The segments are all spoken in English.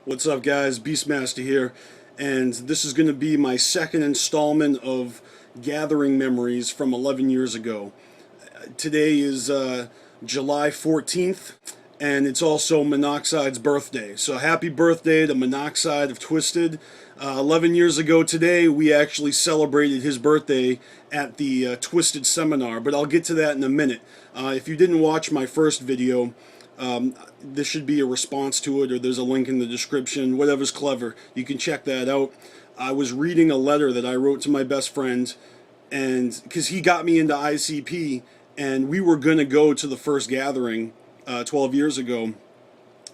What's up, guys? Beastmaster here, and this is going to be my second installment of gathering memories from 11 years ago. Today is July 14th, and it's also Monoxide's birthday. So happy birthday to Monoxide of Twiztid. 11 years ago today, we actually celebrated his birthday at the Twiztid seminar, but I'll get to that in a minute. If you didn't watch my first video, this should be a response to it, or there's a link in the description. Whatever's clever, you can check that out. I was reading a letter that I wrote to my best friend, and because he got me into ICP, and we were going to go to the first gathering 12 years ago,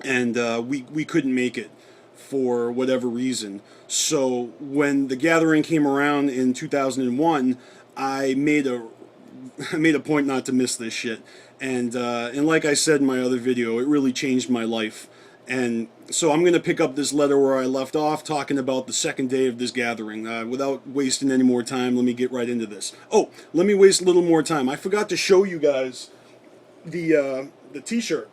and we couldn't make it for whatever reason. So when the gathering came around in 2001, I made a point not to miss this shit. And like I said in my other video, it really changed my life. And so I'm going to pick up this letter where I left off, talking about the second day of this gathering. Without wasting any more time, let me get right into this. Oh, let me waste a little more time. I forgot to show you guys the t-shirt.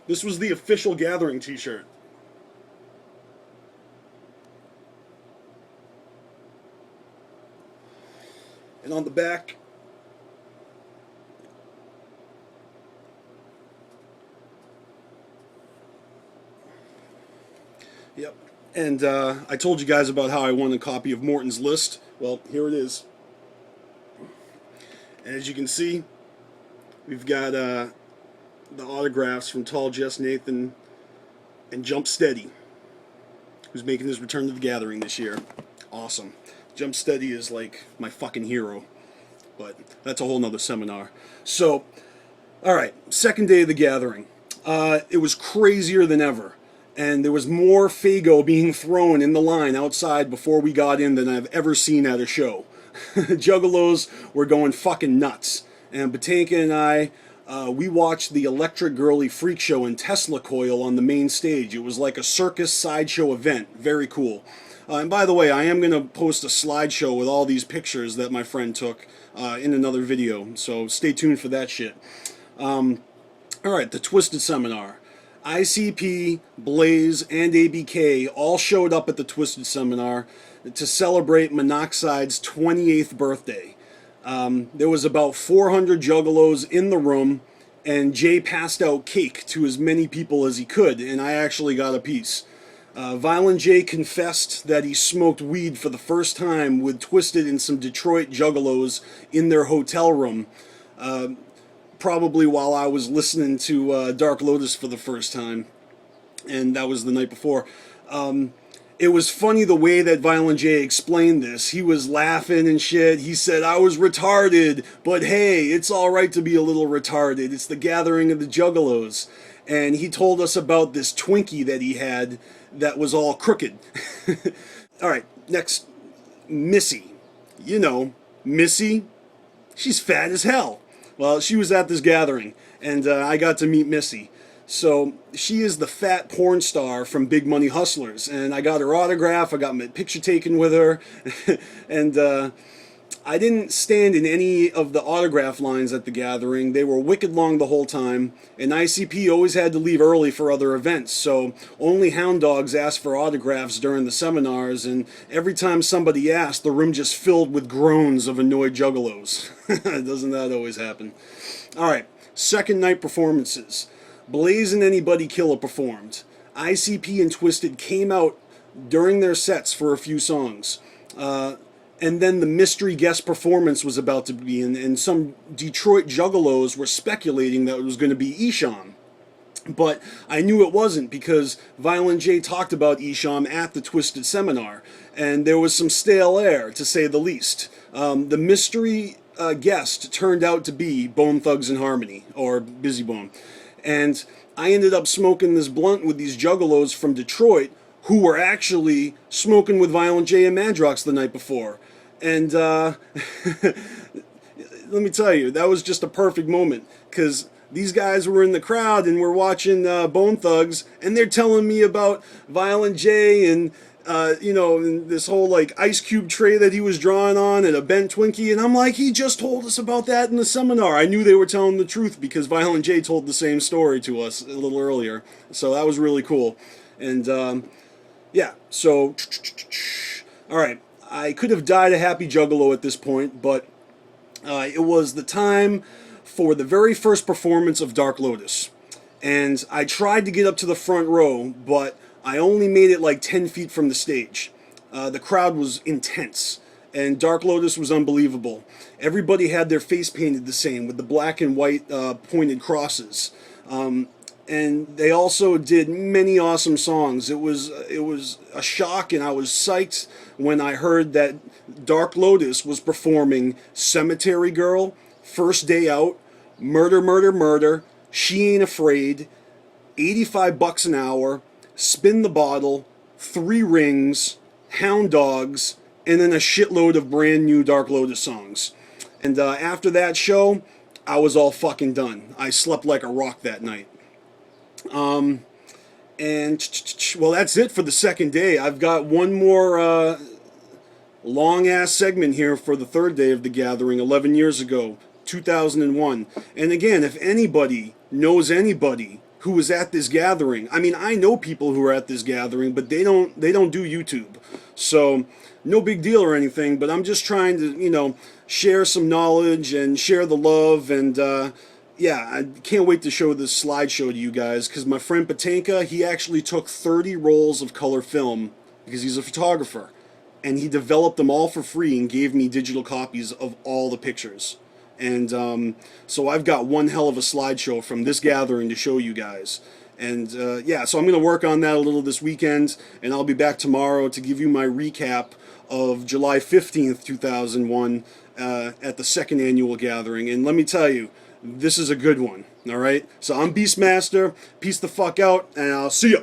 This was the official gathering t-shirt. And on the back, yep. And I told you guys about how I won a copy of Morton's List. Well, here it is. And as you can see, we've got the autographs from Tall Jess Nathan and Jump Steady, who's making his return to the gathering this year. Awesome. Jump Steady is like my fucking hero. But that's a whole nother seminar. So, alright, second day of the gathering. It was crazier than ever. And there was more Faygo being thrown in the line outside before we got in than I've ever seen at a show. Juggalos were going fucking nuts. And Batanka and I, we watched the Electric Girly Freak Show in Tesla Coil on the main stage. It was like a circus sideshow event. Very cool. And by the way, I am going to post a slideshow with all these pictures that my friend took in another video. So stay tuned for that shit. Alright, the Twiztid seminar. ICP, Blaze, and ABK all showed up at the Twiztid seminar to celebrate Monoxide's 28th birthday. There was about 400 juggalos in the room, and Jay passed out cake to as many people as he could, and I actually got a piece. Violent J confessed that he smoked weed for the first time with Twiztid and some Detroit juggalos in their hotel room. Probably while I was listening to Dark Lotus for the first time, and that was the night before. It was funny the way that Violent J explained this. He was laughing and shit. He said, I was retarded, but hey, it's alright to be a little retarded. It's the gathering of the juggalos. And he told us about this Twinkie that he had that was all crooked. Alright, next, Missy. You know, Missy, she's fat as hell. Well, she was at this gathering, and I got to meet Missy. So, she is the fat porn star from Big Money Hustlers, and I got her autograph, I got my picture taken with her, and I didn't stand in any of the autograph lines at the gathering. They were wicked long the whole time, and ICP always had to leave early for other events, so only hound dogs asked for autographs during the seminars, and every time somebody asked, the room just filled with groans of annoyed juggalos. Doesn't that always happen? Alright, second night performances. Blaze and Anybody Killer performed. ICP and Twiztid came out during their sets for a few songs. And then the mystery guest performance was about to begin, and some Detroit juggalos were speculating that it was going to be Isham. But I knew it wasn't, because Violent J talked about Isham at the Twiztid seminar, and there was some stale air, to say the least. The mystery guest turned out to be Bone Thugs and Harmony, or Busy Bone. And I ended up smoking this blunt with these juggalos from Detroit, who were actually smoking with Violent J and Madrox the night before. And let me tell you, that was just a perfect moment, because these guys were in the crowd and we're watching Bone Thugs, and they're telling me about Violent J and you know, this whole like ice cube tray that he was drawing on and a bent Twinkie, and I'm like, he just told us about that in the seminar. I knew they were telling the truth because Violent J told the same story to us a little earlier, so that was really cool. And yeah, so all right, I could have died a happy juggalo at this point, but it was the time for the very first performance of Dark Lotus. And I tried to get up to the front row, but I only made it like 10 feet from the stage. The crowd was intense, and Dark Lotus was unbelievable. Everybody had their face painted the same with the black and white pointed crosses. And they also did many awesome songs. It was a shock, and I was psyched when I heard that Dark Lotus was performing Cemetery Girl, First Day Out, Murder, Murder, Murder, She Ain't Afraid, $85 an hour, Spin the Bottle, Three Rings, Hound Dogs, and then a shitload of brand new Dark Lotus songs. And after that show, I was all fucking done. I slept like a rock that night. And well, that's it for the second day. I've got one more long ass segment here for the third day of the gathering, 11 years ago, 2001. And again, if anybody knows anybody who was at this gathering, I mean, I know people who are at this gathering, but they don't do YouTube, so no big deal or anything. But I'm just trying to, share some knowledge and share the love. And yeah, I can't wait to show this slideshow to you guys, because my friend Patenka, he actually took 30 rolls of color film because he's a photographer, and he developed them all for free and gave me digital copies of all the pictures. And so I've got one hell of a slideshow from this gathering to show you guys. And yeah, so I'm going to work on that a little this weekend, and I'll be back tomorrow to give you my recap of July 15th, 2001 at the second annual gathering. And let me tell you, this is a good one, all right? So I'm Beastmaster, peace the fuck out, and I'll see ya.